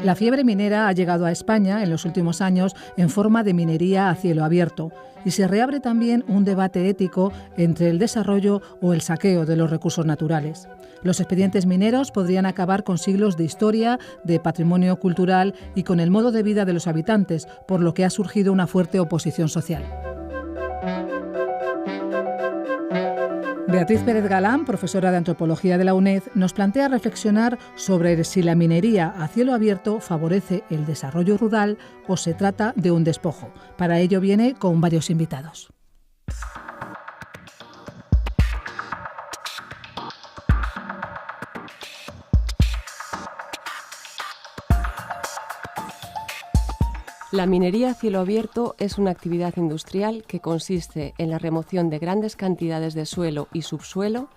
La fiebre minera ha llegado a España en los últimos años en forma de minería a cielo abierto y se reabre también un debate ético entre el desarrollo o el saqueo de los recursos naturales. Los expedientes mineros podrían acabar con siglos de historia, de patrimonio cultural y con el modo de vida de los habitantes, por lo que ha surgido una fuerte oposición social. Beatriz Pérez Galán, profesora de Antropología de la UNED, nos plantea reflexionar sobre si la minería a cielo abierto favorece el desarrollo rural o se trata de un despojo. Para ello viene con varios invitados. La minería a cielo abierto es una actividad industrial que consiste en la remoción de grandes cantidades de suelo y subsuelo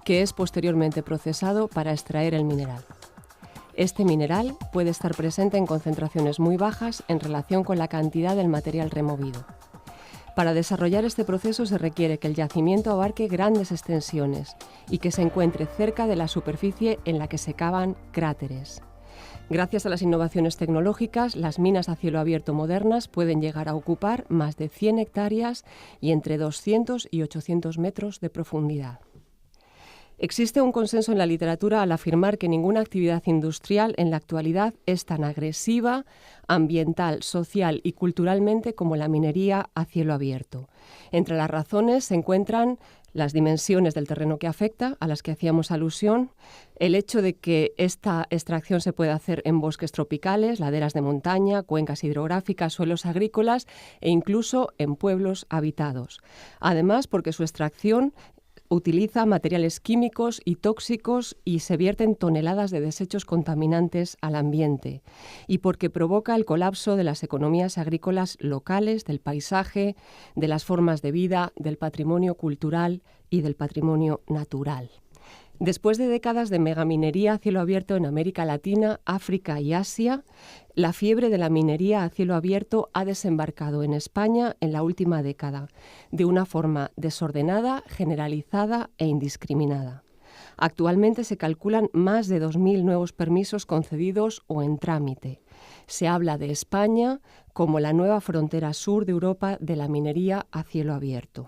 que es posteriormente procesado para extraer el mineral. Este mineral puede estar presente en concentraciones muy bajas en relación con la cantidad del material removido. Para desarrollar este proceso se requiere que el yacimiento abarque grandes extensiones y que se encuentre cerca de la superficie en la que se cavan cráteres. Gracias a las innovaciones tecnológicas, las minas a cielo abierto modernas pueden llegar a ocupar más de 100 hectáreas y entre 200 y 800 metros de profundidad. Existe un consenso en la literatura al afirmar que ninguna actividad industrial en la actualidad es tan agresiva, ambiental, social y culturalmente como la minería a cielo abierto. Entre las razones se encuentran las dimensiones del terreno que afecta, a las que hacíamos alusión, el hecho de que esta extracción se puede hacer en bosques tropicales, laderas de montaña, cuencas hidrográficas, suelos agrícolas e incluso en pueblos habitados. Además, porque su extracción utiliza materiales químicos y tóxicos y se vierten toneladas de desechos contaminantes al ambiente, y porque provoca el colapso de las economías agrícolas locales, del paisaje, de las formas de vida, del patrimonio cultural y del patrimonio natural. Después de décadas de megaminería a cielo abierto en América Latina, África y Asia, la fiebre de la minería a cielo abierto ha desembarcado en España en la última década, de una forma desordenada, generalizada e indiscriminada. Actualmente se calculan más de 2.000 nuevos permisos concedidos o en trámite. Se habla de España como la nueva frontera sur de Europa de la minería a cielo abierto.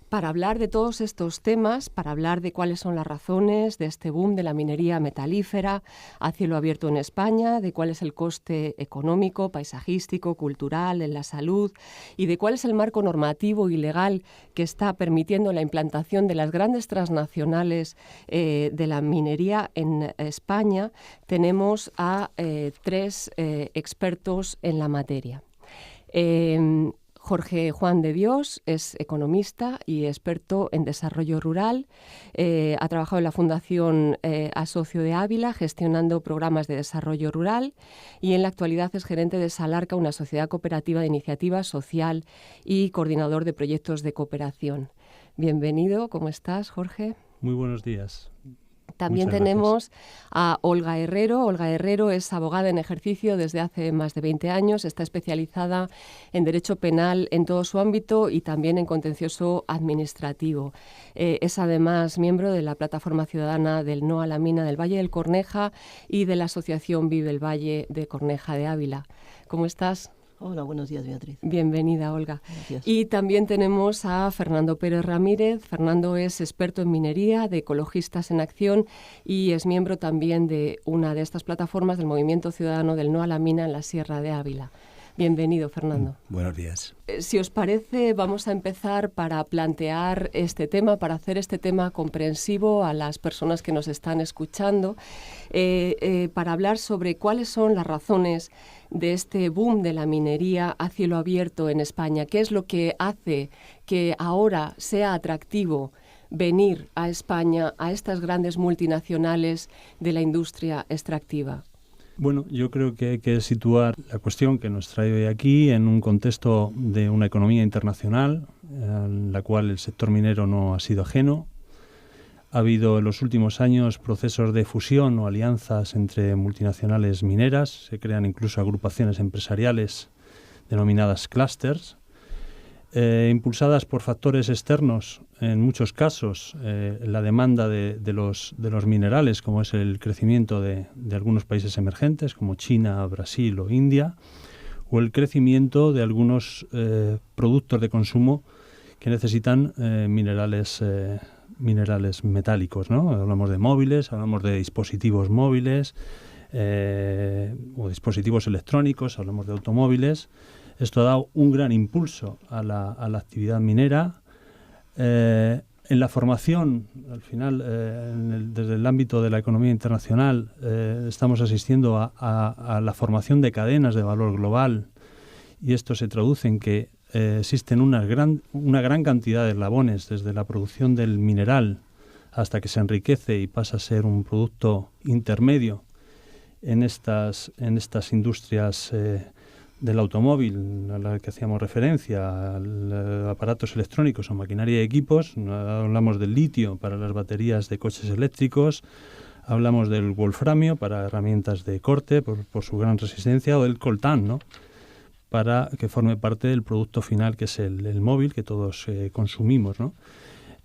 Para hablar de todos estos temas, para hablar de cuáles son las razones de este boom de la minería metalífera a cielo abierto en España, de cuál es el coste económico, paisajístico, cultural, en la salud y de cuál es el marco normativo y legal que está permitiendo la implantación de las grandes transnacionales de la minería en España, tenemos a tres expertos en la materia. Jorge Juan de Dios es economista y experto en desarrollo rural. Ha trabajado en la Fundación Asocio de Ávila gestionando programas de desarrollo rural y en la actualidad es gerente de Salarca, una sociedad cooperativa de iniciativa social y coordinador de proyectos de cooperación. Bienvenido, ¿cómo estás, Jorge? Muy buenos días. También Muchas tenemos gracias. a Olga Herrero. Olga Herrero es abogada en ejercicio desde hace más de 20 años. Está especializada en derecho penal en todo su ámbito y también en contencioso administrativo. Es además miembro de la Plataforma Ciudadana del No a la Mina del Valle del Corneja y de la Asociación Vive el Valle de Corneja de Ávila. ¿Cómo estás? Hola, buenos días, Beatriz. Bienvenida, Olga. Gracias. Y también tenemos a Fernando Pérez Ramírez. Fernando es experto en minería, de Ecologistas en Acción y es miembro también de una de estas plataformas del Movimiento Ciudadano del No a la Mina en la Sierra de Ávila. Bienvenido, Fernando. Buenos días. Si os parece, vamos a empezar para plantear este tema, para hacer este tema comprensivo a las personas que nos están escuchando, para hablar sobre cuáles son las razones de este boom de la minería a cielo abierto en España. ¿Qué es lo que hace que ahora sea atractivo venir a España, a estas grandes multinacionales de la industria extractiva? Bueno, yo creo que hay que situar la cuestión que nos trae hoy aquí en un contexto de una economía internacional, en la cual el sector minero no ha sido ajeno. Ha habido en los últimos años procesos de fusión o alianzas entre multinacionales mineras, se crean incluso agrupaciones empresariales denominadas clústeres. impulsadas por factores externos, en muchos casos la demanda de los minerales, como es el crecimiento de algunos países emergentes como China, Brasil o India, o el crecimiento de algunos productos de consumo que necesitan minerales metálicos, ¿no? Hablamos de móviles, hablamos de dispositivos móviles o dispositivos electrónicos, hablamos de automóviles. Esto ha dado un gran impulso a la actividad minera. En la formación, al final, desde el ámbito de la economía internacional, estamos asistiendo a la formación de cadenas de valor global, y esto se traduce en que existen una gran cantidad de eslabones, desde la producción del mineral hasta que se enriquece y pasa a ser un producto intermedio en estas industrias del automóvil, a la que hacíamos referencia, aparatos electrónicos o maquinaria y equipos. Hablamos del litio para las baterías de coches eléctricos, hablamos del wolframio para herramientas de corte por su gran resistencia, o del coltán, ¿no?, para que forme parte del producto final, que es el móvil que todos consumimos, ¿no?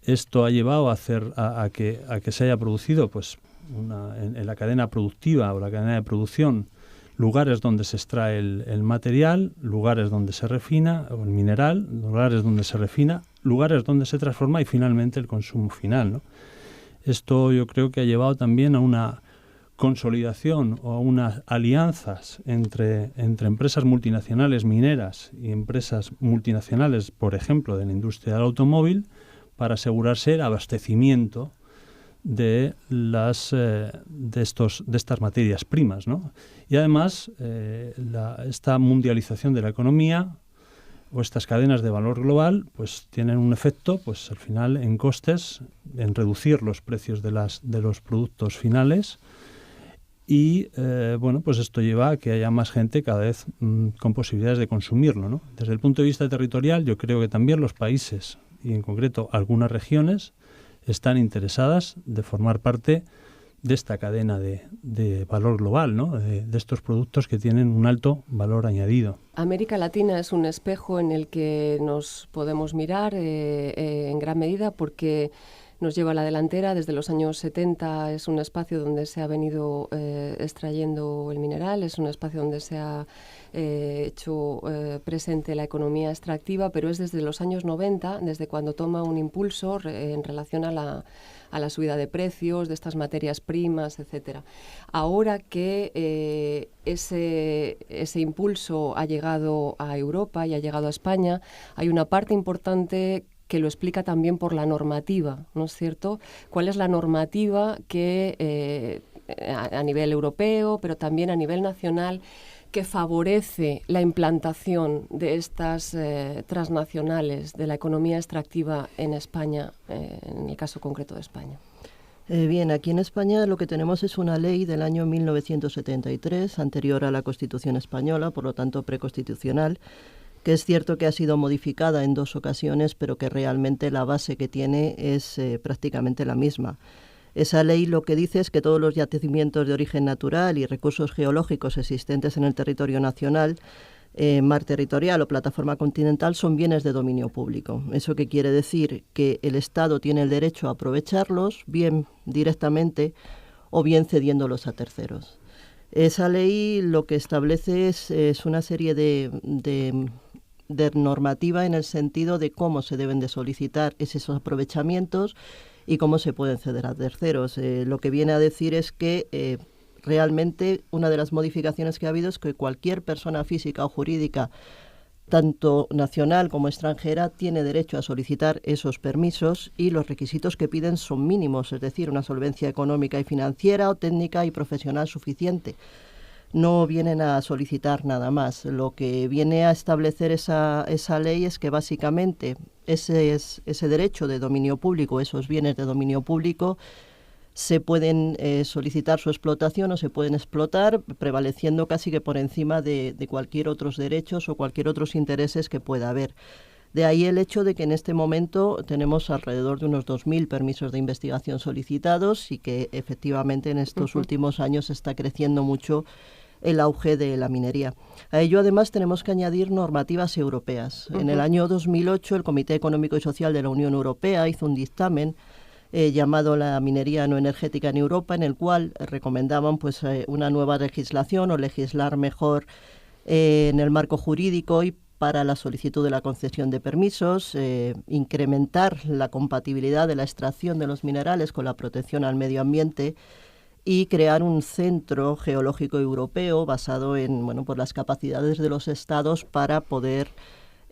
Esto ha llevado a que se haya producido, pues, en la cadena productiva o la cadena de producción, lugares donde se extrae el material, lugares donde se refina el mineral, lugares donde se refina, lugares donde se transforma y finalmente el consumo final, ¿no? Esto yo creo que ha llevado también a una consolidación o a unas alianzas entre empresas multinacionales mineras y empresas multinacionales, por ejemplo, de la industria del automóvil, para asegurarse el abastecimiento de estas materias primas, ¿no? Y además esta mundialización de la economía o estas cadenas de valor global, pues tienen un efecto, pues al final, en costes, en reducir los precios de los productos finales, y pues esto lleva a que haya más gente cada vez con posibilidades de consumirlo, ¿no? Desde el punto de vista territorial, yo creo que también los países, y en concreto algunas regiones, están interesadas de formar parte de esta cadena de valor global, ¿no?, de estos productos que tienen un alto valor añadido. América Latina es un espejo en el que nos podemos mirar en gran medida, porque nos lleva a la delantera. Desde los años 70 es un espacio donde se ha venido extrayendo el mineral, es un espacio donde se ha hecho presente la economía extractiva, pero es desde los años 90, desde cuando toma un impulso en relación a la subida de precios de estas materias primas, etcétera. Ahora que ese impulso ha llegado a Europa y ha llegado a España, hay una parte importante que lo explica también por la normativa, ¿no es cierto? ¿Cuál es la normativa que a nivel europeo, pero también a nivel nacional, que favorece la implantación de estas transnacionales de la economía extractiva en España, en el caso concreto de España? Bien, aquí en España lo que tenemos es una ley del año 1973, anterior a la Constitución española, por lo tanto preconstitucional, que es cierto que ha sido modificada en 2 ocasiones, pero que realmente la base que tiene es prácticamente la misma. Esa ley lo que dice es que todos los yacimientos de origen natural y recursos geológicos existentes en el territorio nacional, mar territorial o plataforma continental, son bienes de dominio público. ¿Eso qué quiere decir? Que el Estado tiene el derecho a aprovecharlos, bien directamente o bien cediéndolos a terceros. Esa ley lo que establece es una serie de normativa en el sentido de cómo se deben de solicitar esos aprovechamientos y cómo se pueden ceder a terceros. Lo que viene a decir es que realmente una de las modificaciones que ha habido es que cualquier persona física o jurídica, tanto nacional como extranjera, tiene derecho a solicitar esos permisos, y los requisitos que piden son mínimos, es decir, una solvencia económica y financiera o técnica y profesional suficiente. No vienen a solicitar nada más. Lo que viene a establecer esa ley es que básicamente ese derecho de dominio público, esos bienes de dominio público, se pueden solicitar su explotación o se pueden explotar, prevaleciendo casi que por encima de cualquier otros derechos o cualquier otros intereses que pueda haber. De ahí el hecho de que en este momento tenemos alrededor de unos 2.000 permisos de investigación solicitados, y que efectivamente en estos últimos años está creciendo mucho el auge de la minería. A ello, además, tenemos que añadir normativas europeas. En el año 2008, el Comité Económico y Social de la Unión Europea hizo un dictamen llamado La minería no energética en Europa, en el cual recomendaban una nueva legislación o legislar mejor en el marco jurídico y para la solicitud de la concesión de permisos, incrementar la compatibilidad de la extracción de los minerales con la protección al medio ambiente y crear un centro geológico europeo basado en por las capacidades de los estados para poder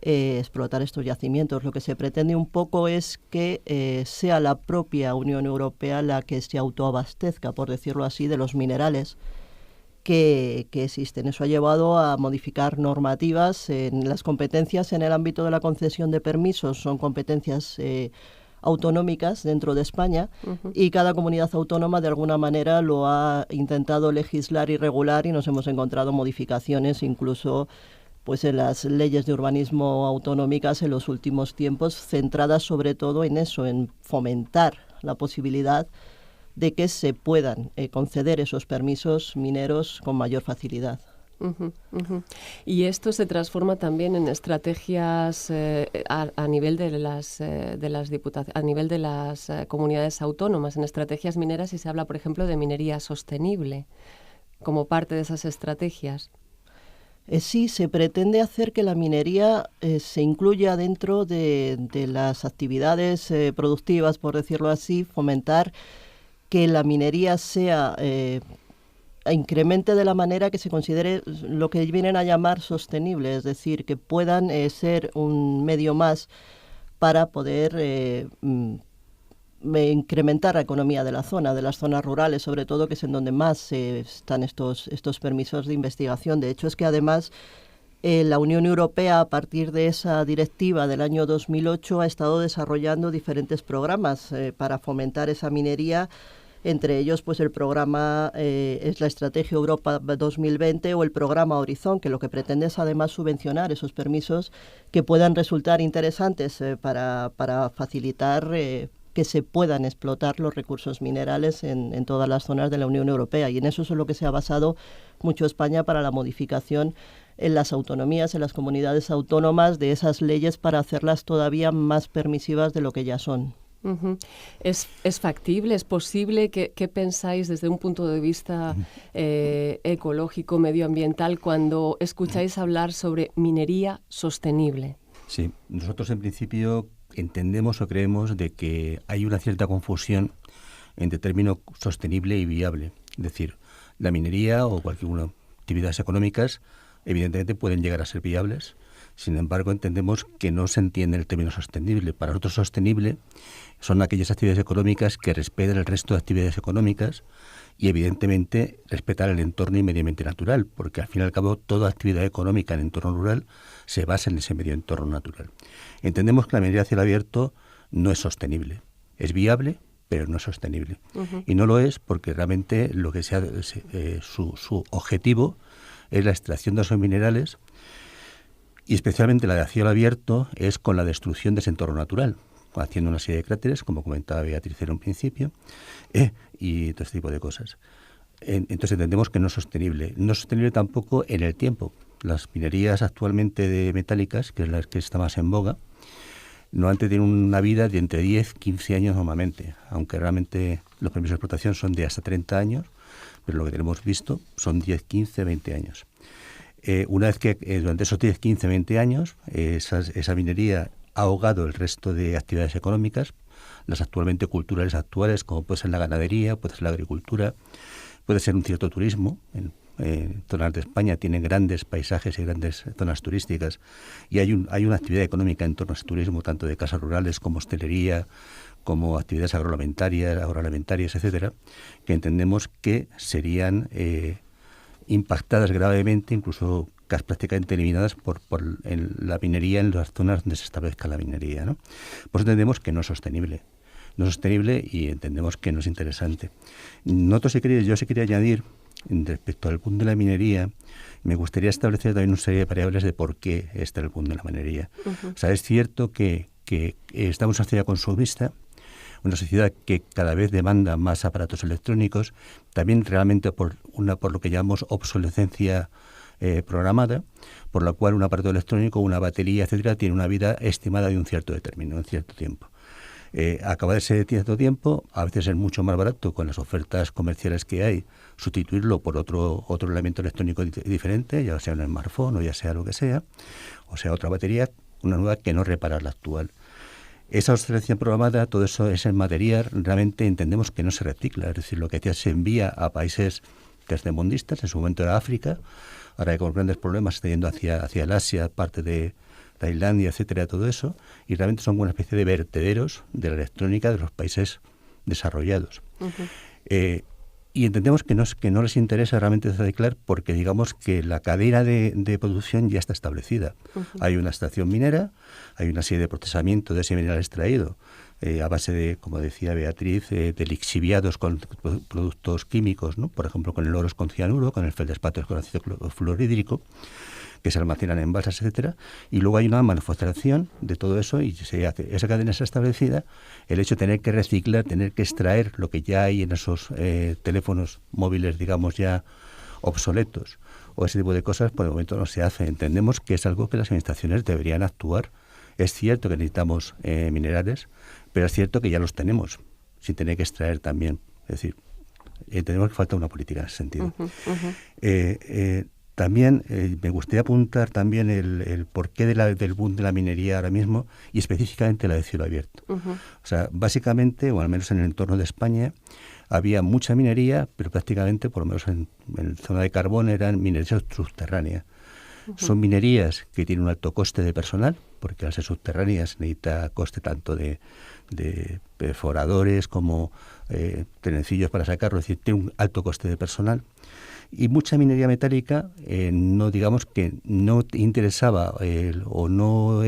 explotar estos yacimientos. Lo que se pretende un poco es que sea la propia Unión Europea la que se autoabastezca, por decirlo así, de los minerales que existen. Eso ha llevado a modificar normativas en las competencias en el ámbito de la concesión de permisos. Son competencias autonómicas dentro de España y cada comunidad autónoma de alguna manera lo ha intentado legislar y regular y nos hemos encontrado modificaciones incluso en las leyes de urbanismo autonómicas en los últimos tiempos, centradas sobre todo en eso, en fomentar la posibilidad de que se puedan conceder esos permisos mineros con mayor facilidad. Y esto se transforma también en estrategias a nivel de las a nivel de las comunidades autónomas, en estrategias mineras, y se habla, por ejemplo, de minería sostenible como parte de esas estrategias. Sí, se pretende hacer que la minería se incluya dentro de las actividades productivas, por decirlo así, fomentar que la minería sea incremente de la manera que se considere lo que vienen a llamar sostenible, es decir, que puedan ser un medio más para poder incrementar la economía de la zona, de las zonas rurales, sobre todo, que es en donde más están estos permisos de investigación. De hecho, es que además la Unión Europea, a partir de esa directiva del año 2008, ha estado desarrollando diferentes programas para fomentar esa minería. Entre ellos, el programa es la Estrategia Europa 2020 o el programa Horizon, que lo que pretende es además subvencionar esos permisos que puedan resultar interesantes para facilitar que se puedan explotar los recursos minerales en todas las zonas de la Unión Europea. Y en eso es en lo que se ha basado mucho España para la modificación en las autonomías, en las comunidades autónomas, de esas leyes para hacerlas todavía más permisivas de lo que ya son. ¿Es factible, es posible? ¿Qué pensáis desde un punto de vista ecológico, medioambiental, cuando escucháis hablar sobre minería sostenible? Sí, nosotros en principio entendemos o creemos de que hay una cierta confusión entre término sostenible y viable. Es decir, la minería o cualquier actividades económicas evidentemente pueden llegar a ser viables. Sin embargo, entendemos que no se entiende el término sostenible. Para nosotros, sostenible son aquellas actividades económicas que respetan el resto de actividades económicas y, evidentemente, respetar el entorno y medio ambiente natural, porque, al fin y al cabo, toda actividad económica en entorno rural se basa en ese medio entorno natural. Entendemos que la minería a cielo abierto no es sostenible. Es viable, pero no es sostenible. Y no lo es porque realmente lo que su objetivo es la extracción de esos minerales, y especialmente la de a cielo abierto es con la destrucción de ese entorno natural, haciendo una serie de cráteres, como comentaba Beatriz en un principio, y todo este tipo de cosas. Entonces entendemos que no es sostenible. No es sostenible tampoco en el tiempo. Las minerías actualmente de metálicas, que es la que está más en boga, normalmente tienen una vida de entre 10 y 15 años normalmente, aunque realmente los permisos de explotación son de hasta 30 años, pero lo que tenemos visto son 10, 15, 20 años. Una vez que durante esos 10, 15, 20 años esa minería ha ahogado el resto de actividades económicas, las actualmente culturales actuales, como puede ser la ganadería, puede ser la agricultura, puede ser un cierto turismo. En zonas de España tienen grandes paisajes y grandes zonas turísticas y hay una actividad económica en torno a ese turismo, tanto de casas rurales como hostelería, como actividades agroalimentarias, etcétera, que entendemos que serían impactadas gravemente, incluso casi prácticamente eliminadas por la minería en las zonas donde se establezca la minería, ¿no? Por eso entendemos que no es sostenible. No es sostenible y entendemos que no es interesante. Yo sí quería añadir, respecto al boom de la minería, me gustaría establecer también una serie de variables de por qué está el boom de la minería. O sea, es cierto que estamos en una sociedad consumista, una sociedad que cada vez demanda más aparatos electrónicos, también realmente por lo que llamamos obsolescencia programada, por la cual un aparato electrónico, una batería, etcétera, tiene una vida estimada de un cierto término, un cierto tiempo. Acabado ese cierto tiempo, a veces es mucho más barato con las ofertas comerciales que hay, sustituirlo por otro elemento electrónico diferente, ya sea un smartphone o ya sea lo que sea, o sea otra batería, una nueva que no repara la actual. Esa obsolescencia programada, todo eso, ese material, realmente entendemos que no se recicla, es decir, lo que se envía a países tercermundistas, en su momento era África, ahora con grandes problemas está yendo hacia el Asia, parte de Tailandia, etcétera, todo eso, y realmente son una especie de vertederos de la electrónica de los países desarrollados. Uh-huh. Y entendemos que no les interesa realmente reciclar porque digamos que la cadena de producción ya está establecida. Uh-huh. Hay una estación minera, hay una serie de procesamiento de ese mineral extraído a base de, como decía Beatriz, de lixiviados con productos químicos, ¿no? Por ejemplo, con el oro con cianuro, con el feldespato con ácido fluorhídrico, que se almacenan en balsas, etcétera, y luego hay una manufacturación de todo eso y se hace. Esa cadena está establecida, el hecho de tener que reciclar, tener que extraer lo que ya hay en esos teléfonos móviles, digamos, ya obsoletos, o ese tipo de cosas, por el momento no se hace. Entendemos que es algo que las administraciones deberían actuar. Es cierto que necesitamos minerales, pero es cierto que ya los tenemos, sin tener que extraer también. Es decir, tenemos que falta una política en ese sentido. Uh-huh, uh-huh. También me gustaría apuntar también el porqué del boom de la minería ahora mismo y específicamente la de cielo abierto. Uh-huh. O sea, básicamente, o al menos en el entorno de España, había mucha minería, pero prácticamente, por lo menos en zona de carbón, eran minerías subterráneas. Uh-huh. Son minerías que tienen un alto coste de personal, porque al ser subterráneas necesita coste tanto de perforadores como trencillos para sacarlo, es decir, tiene un alto coste de personal. Y mucha minería metálica, no digamos que no interesaba o no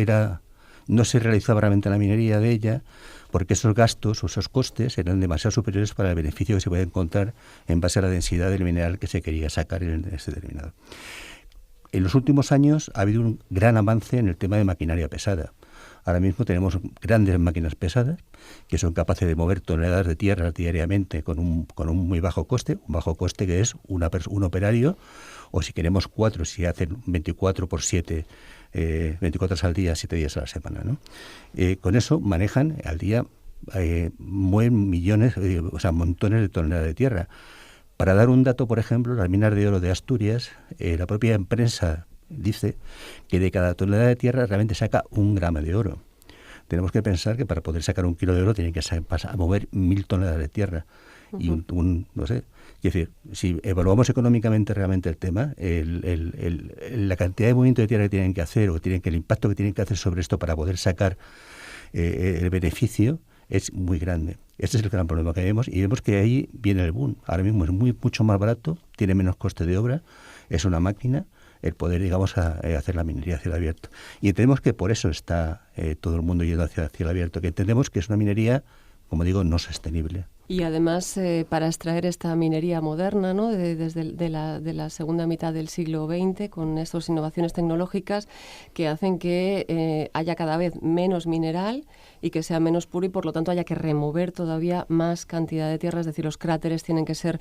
se realizaba realmente la minería de ella, porque esos gastos o esos costes eran demasiado superiores para el beneficio que se puede encontrar en base a la densidad del mineral que se quería sacar en ese determinado. En los últimos años ha habido un gran avance en el tema de maquinaria pesada. Ahora mismo tenemos grandes máquinas pesadas que son capaces de mover toneladas de tierra diariamente con un muy bajo coste que es un operario, o si queremos 4, si hacen 24 por 7, 24 horas al día, 7 días a la semana, ¿no? Con eso manejan al día, mueven montones de toneladas de tierra. Para dar un dato, por ejemplo, las minas de oro de Asturias, la propia empresa dice que de cada tonelada de tierra realmente saca 1 gramo de oro. Tenemos que pensar que para poder sacar 1 kilo de oro tienen que pasar a mover 1.000 toneladas de tierra. Uh-huh. Y no sé, es decir, si evaluamos económicamente realmente el tema, la cantidad de movimiento de tierra que tienen que hacer o el impacto que tienen que hacer sobre esto para poder sacar el beneficio es muy grande. Ese es el gran problema que vemos y vemos que ahí viene el boom. Ahora mismo es mucho más barato, tiene menos coste de obra, es una máquina el poder, digamos, hacer la minería a cielo abierto. Y entendemos que por eso está todo el mundo yendo hacia cielo abierto, que entendemos que es una minería, como digo, no sostenible. Y además, para extraer esta minería moderna, ¿no? de la segunda mitad del siglo XX, con estas innovaciones tecnológicas que hacen que haya cada vez menos mineral y que sea menos puro y por lo tanto haya que remover todavía más cantidad de tierra, es decir, los cráteres tienen que ser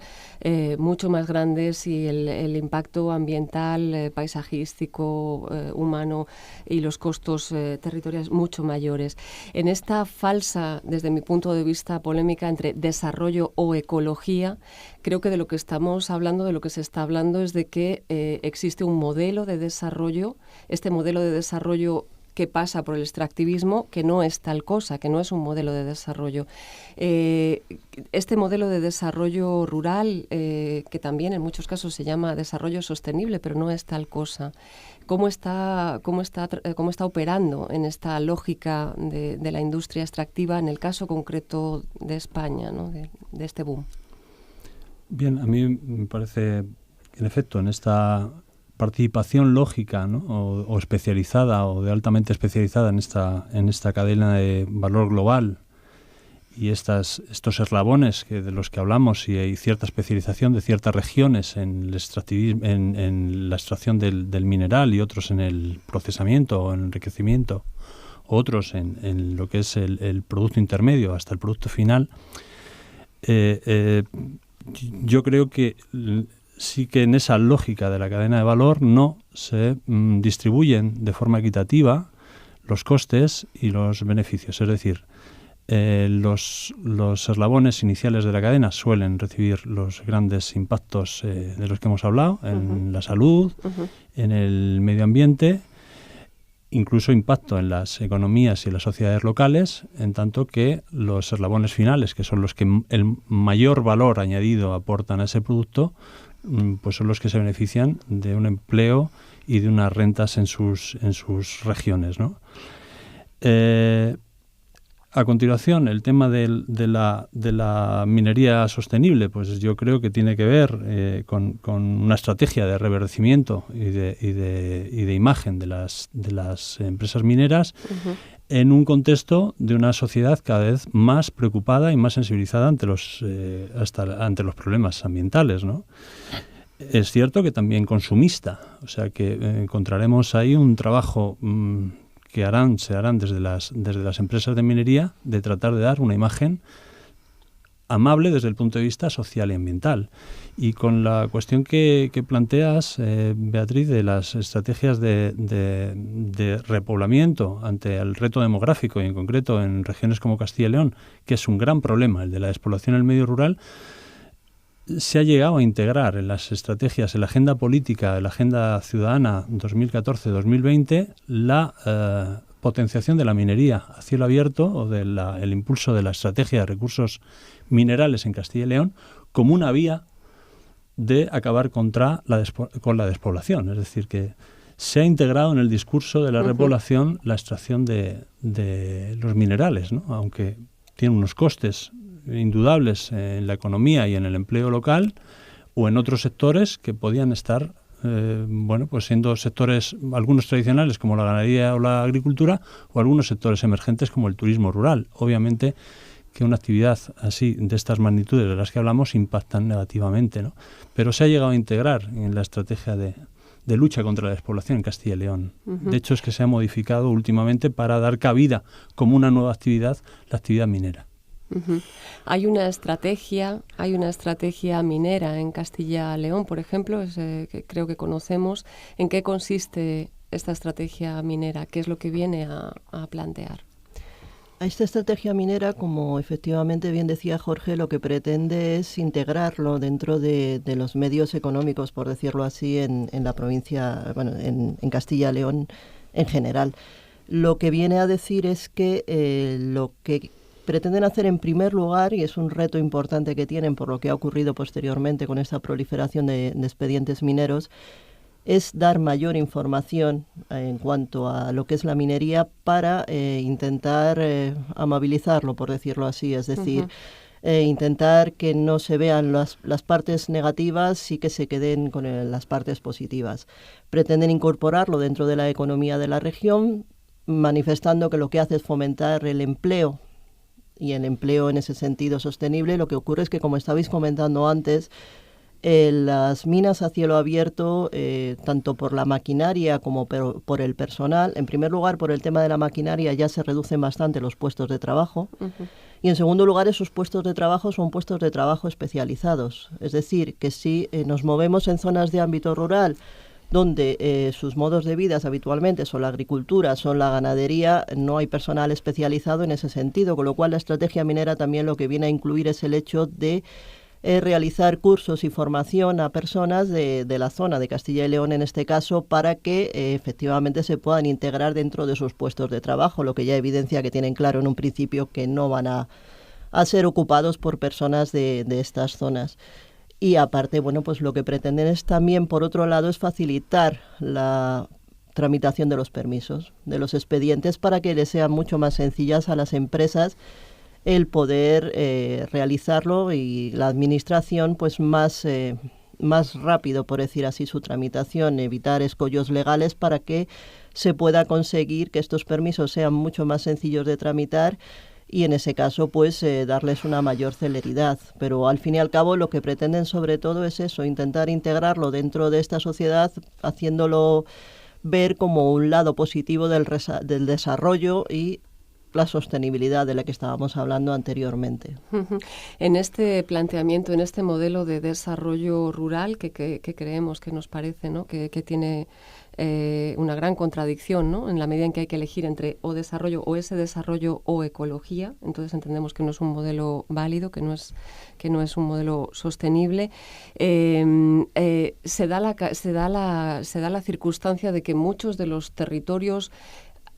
mucho más grandes y el impacto ambiental, paisajístico, humano y los costos territoriales mucho mayores. En esta falsa, desde mi punto de vista, polémica entre desarrollo o ecología, creo que de lo que estamos hablando, de lo que se está hablando es de que existe un modelo de desarrollo, este modelo de desarrollo que pasa por el extractivismo, que no es tal cosa, que no es un modelo de desarrollo. Este modelo de desarrollo rural, que también en muchos casos se llama desarrollo sostenible, pero no es tal cosa. ¿Cómo está operando en esta lógica de la industria extractiva en el caso concreto de España, ¿no? de este boom? Bien, a mí me parece que en efecto en esta participación lógica, ¿no? o especializada o de altamente especializada en esta cadena de valor global y estos eslabones de los que hablamos, y hay cierta especialización de ciertas regiones en el extractivismo, en la extracción del mineral y otros en el procesamiento o en el enriquecimiento otros en lo que es el producto intermedio hasta el producto final, yo creo que sí que en esa lógica de la cadena de valor no se distribuyen de forma equitativa los costes y los beneficios. Es decir, los eslabones iniciales de la cadena suelen recibir los grandes impactos de los que hemos hablado en la salud, en el medio ambiente, incluso impacto en las economías y las sociedades locales, en tanto que los eslabones finales, que son los que el mayor valor añadido aportan a ese producto, pues son los que se benefician de un empleo y de unas rentas en sus regiones, ¿no? A continuación, el tema de la minería sostenible, pues yo creo que tiene que ver con una estrategia de reverdecimiento y de imagen de las empresas mineras en un contexto de una sociedad cada vez más preocupada y más sensibilizada ante los problemas ambientales, ¿no? Es cierto que también consumista, o sea que encontraremos ahí un trabajo que se harán desde las empresas de minería de tratar de dar una imagen amable desde el punto de vista social y ambiental. Y con la cuestión que planteas, Beatriz, de las estrategias de repoblamiento ante el reto demográfico y en concreto en regiones como Castilla y León, que es un gran problema, el de la despoblación en el medio rural, se ha llegado a integrar en las estrategias, en la agenda política, en la agenda ciudadana 2014-2020, la potenciación de la minería a cielo abierto o el impulso de la estrategia de recursos minerales en Castilla y León como una vía de acabar con la despoblación. Es decir, que se ha integrado en el discurso de la repoblación la extracción de los minerales, ¿no? Aunque tiene unos costes indudables en la economía y en el empleo local o en otros sectores que podían estar pues siendo sectores algunos tradicionales como la ganadería o la agricultura o algunos sectores emergentes como el turismo rural. Obviamente que una actividad así de estas magnitudes de las que hablamos impactan negativamente, ¿no? Pero se ha llegado a integrar en la estrategia de lucha contra la despoblación en Castilla y León. De hecho es que se ha modificado últimamente para dar cabida como una nueva actividad, la actividad minera. Hay una estrategia minera en Castilla y León, por ejemplo, que creo que conocemos. ¿En qué consiste esta estrategia minera? ¿Qué es lo que viene a plantear? Esta estrategia minera, como efectivamente bien decía Jorge, lo que pretende es integrarlo dentro de los medios económicos, por decirlo así, en la provincia, en Castilla y León en general. Lo que viene a decir es que lo que pretenden hacer en primer lugar, y es un reto importante que tienen por lo que ha ocurrido posteriormente con esta proliferación de expedientes mineros, es dar mayor información en cuanto a lo que es la minería para intentar amabilizarlo, por decirlo así, es decir, intentar que no se vean las partes negativas y que se queden con las partes positivas. Pretenden incorporarlo dentro de la economía de la región, manifestando que lo que hace es fomentar el empleo, y el empleo en ese sentido sostenible. Lo que ocurre es que, como estabais comentando antes, las minas a cielo abierto, tanto por la maquinaria como por el personal, en primer lugar por el tema de la maquinaria ya se reducen bastante los puestos de trabajo, y en segundo lugar esos puestos de trabajo son puestos de trabajo especializados, es decir, que si nos movemos en zonas de ámbito rural donde sus modos de vida habitualmente son la agricultura, son la ganadería, no hay personal especializado en ese sentido, con lo cual la estrategia minera también lo que viene a incluir es el hecho de realizar cursos y formación a personas de la zona de Castilla y León en este caso para que efectivamente se puedan integrar dentro de sus puestos de trabajo, lo que ya evidencia que tienen claro en un principio que no van a ser ocupados por personas de estas zonas. Y aparte, pues lo que pretenden es también, por otro lado, es facilitar la tramitación de los permisos, de los expedientes, para que les sean mucho más sencillas a las empresas el poder realizarlo y la administración pues más rápido, por decir así, su tramitación, evitar escollos legales para que se pueda conseguir que estos permisos sean mucho más sencillos de tramitar y en ese caso pues darles una mayor celeridad. Pero al fin y al cabo lo que pretenden sobre todo es eso, intentar integrarlo dentro de esta sociedad, haciéndolo ver como un lado positivo del desarrollo y la sostenibilidad de la que estábamos hablando anteriormente. En este planteamiento, en este modelo de desarrollo rural que creemos, que nos parece, ¿no?, que tiene una gran contradicción, ¿no?, en la medida en que hay que elegir entre o desarrollo o ese desarrollo o ecología, entonces entendemos que no es un modelo válido, que no es un modelo sostenible. Se da la circunstancia de que muchos de los territorios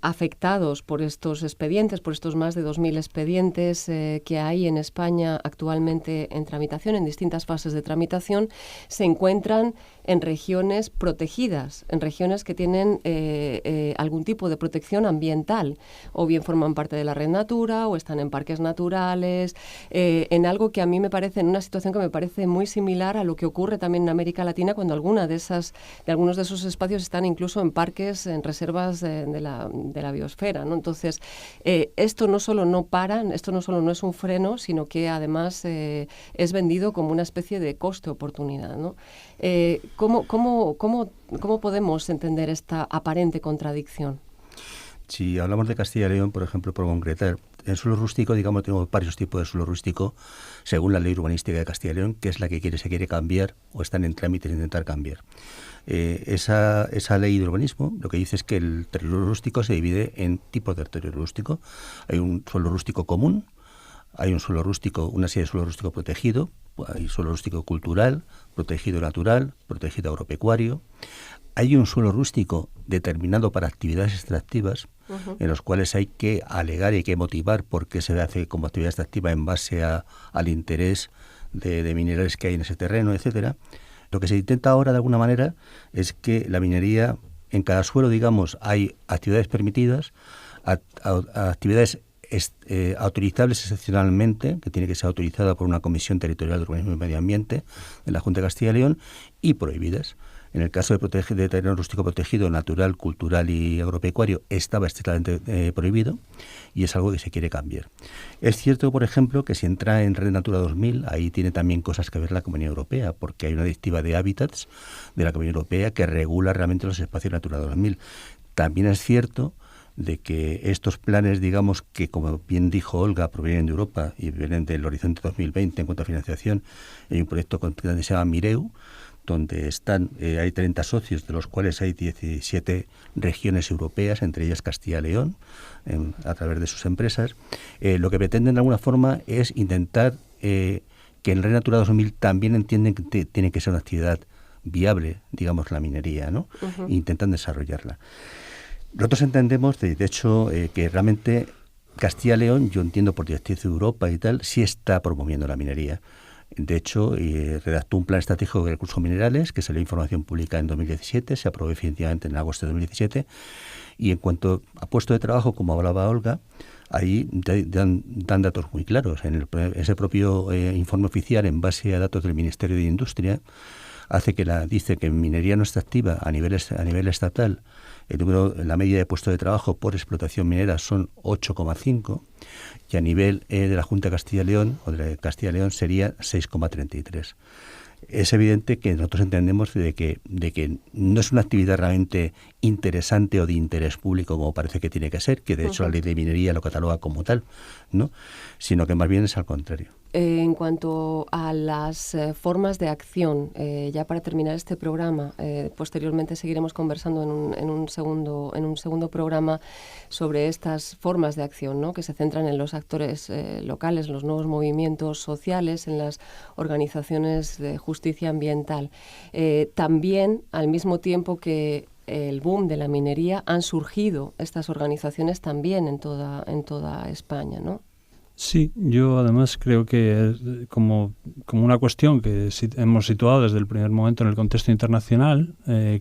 afectados por estos expedientes, por estos más de 2.000 expedientes que hay en España actualmente en tramitación, en distintas fases de tramitación, se encuentran en regiones protegidas, en regiones que tienen algún tipo de protección ambiental, o bien forman parte de la Red Natura o están en parques naturales, en algo que a mí me parece, en una situación que me parece muy similar a lo que ocurre también en América Latina, cuando algunos de esos espacios están incluso en parques, en reservas de la biosfera, ¿no? Entonces, esto no solo no es un freno, sino que además es vendido como una especie de coste-oportunidad, ¿no? ¿Cómo podemos entender esta aparente contradicción? Si hablamos de Castilla y León, por ejemplo, por concretar, el suelo rústico, digamos, tenemos varios tipos de suelo rústico según la ley urbanística de Castilla y León, que es la que se quiere cambiar o están en trámite de intentar cambiar. Esa ley de urbanismo lo que dice es que el territorio rústico se divide en tipos de territorio rústico. Hay un suelo rústico común, hay un suelo rústico, una serie de suelo rústico protegido, hay suelo rústico cultural, protegido natural, protegido agropecuario. Hay un suelo rústico determinado para actividades extractivas, en los cuales hay que alegar y hay que motivar por qué se hace como actividad extractiva en base al interés de minerales que hay en ese terreno, etcétera. Lo que se intenta ahora, de alguna manera, es que la minería, en cada suelo, digamos, hay actividades permitidas, actividades autorizables excepcionalmente, que tiene que ser autorizada por una Comisión Territorial de Urbanismo y Medio Ambiente de la Junta de Castilla y León, y prohibidas. En el caso de terreno rústico protegido, natural, cultural y agropecuario, estaba estrictamente prohibido y es algo que se quiere cambiar. Es cierto, por ejemplo, que si entra en Red Natura 2000, ahí tiene también cosas que ver la Comunidad Europea, porque hay una directiva de hábitats de la Comunidad Europea que regula realmente los espacios Natura 2000. También es cierto de que estos planes, digamos, que como bien dijo Olga, provienen de Europa y vienen del Horizonte 2020 en cuanto a financiación. Hay un proyecto que se llama Mireu, donde hay 30 socios, de los cuales hay 17 regiones europeas, entre ellas Castilla y León, a través de sus empresas. Lo que pretenden de alguna forma es intentar que en Red Natura 2000 también entienden que tiene que ser una actividad viable, digamos, la minería, ¿no? Uh-huh. Intentan desarrollarla. Nosotros entendemos, de hecho, que realmente Castilla y León, yo entiendo por directriz de Europa y tal, sí está promoviendo la minería. De hecho, redactó un plan estratégico de recursos minerales que salió información pública en 2017, se aprobó definitivamente en agosto de 2017, y en cuanto a puesto de trabajo, como hablaba Olga, ahí dan datos muy claros. En ese propio informe oficial, en base a datos del Ministerio de Industria, dice que minería no extractiva a nivel estatal, la media de puestos de trabajo por explotación minera son 8,5, y a nivel de la Junta de Castilla y León, o de Castilla y León, sería 6,33. Es evidente que nosotros entendemos de que no es una actividad realmente interesante o de interés público como parece que tiene que ser, que de hecho la ley de minería lo cataloga como tal, ¿no? Sino que más bien es al contrario. En cuanto a las formas de acción, ya para terminar este programa, posteriormente seguiremos conversando en un segundo programa sobre estas formas de acción, ¿no?, que se centran en los actores locales, los nuevos movimientos sociales, en las organizaciones de justicia ambiental. También, al mismo tiempo que el boom de la minería, han surgido estas organizaciones también en toda España, ¿no? Sí, yo además creo que como una cuestión que hemos situado desde el primer momento en el contexto internacional,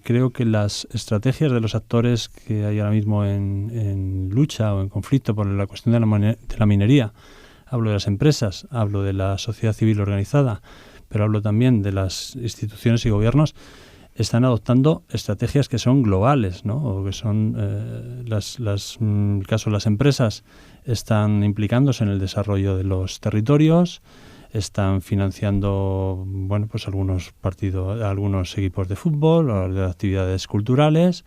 creo que las estrategias de los actores que hay ahora mismo en lucha o en conflicto por la cuestión de la minería, hablo de las empresas, hablo de la sociedad civil organizada, pero hablo también de las instituciones y gobiernos, están adoptando estrategias que son globales, ¿no? O que son, en el caso de las empresas, están implicándose en el desarrollo de los territorios, están financiando, pues algunos equipos de fútbol o de actividades culturales,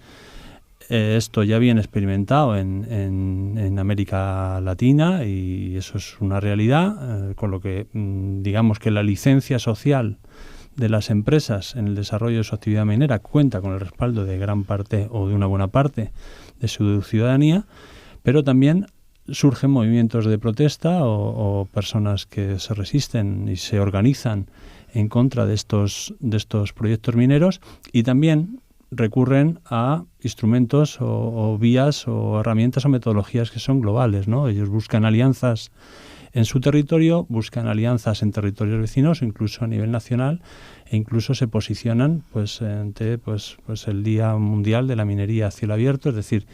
Esto ya viene experimentado en América Latina y eso es una realidad, con lo que digamos que la licencia social de las empresas en el desarrollo de su actividad minera cuenta con el respaldo de gran parte o de una buena parte de su ciudadanía, pero también surgen movimientos de protesta o personas que se resisten y se organizan en contra de estos proyectos mineros y también recurren a instrumentos o vías o herramientas o metodologías que son globales, ¿no? Ellos buscan alianzas en su territorio, buscan alianzas en territorios vecinos, incluso a nivel nacional, e incluso se posicionan ante el Día Mundial de la Minería a cielo abierto, es decir,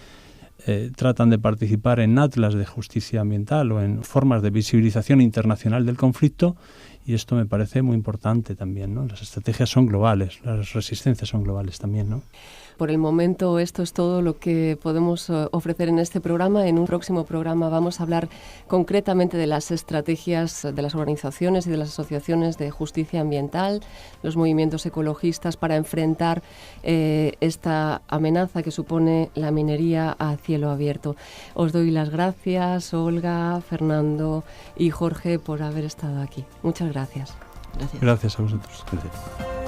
tratan de participar en atlas de justicia ambiental o en formas de visibilización internacional del conflicto, y esto me parece muy importante también, ¿no? Las estrategias son globales, las resistencias son globales también, ¿no? Por el momento esto es todo lo que podemos ofrecer en este programa. En un próximo programa vamos a hablar concretamente de las estrategias de las organizaciones y de las asociaciones de justicia ambiental, los movimientos ecologistas para enfrentar esta amenaza que supone la minería a cielo abierto. Os doy las gracias, Olga, Fernando y Jorge, por haber estado aquí. Muchas gracias. Gracias a vosotros. Gracias.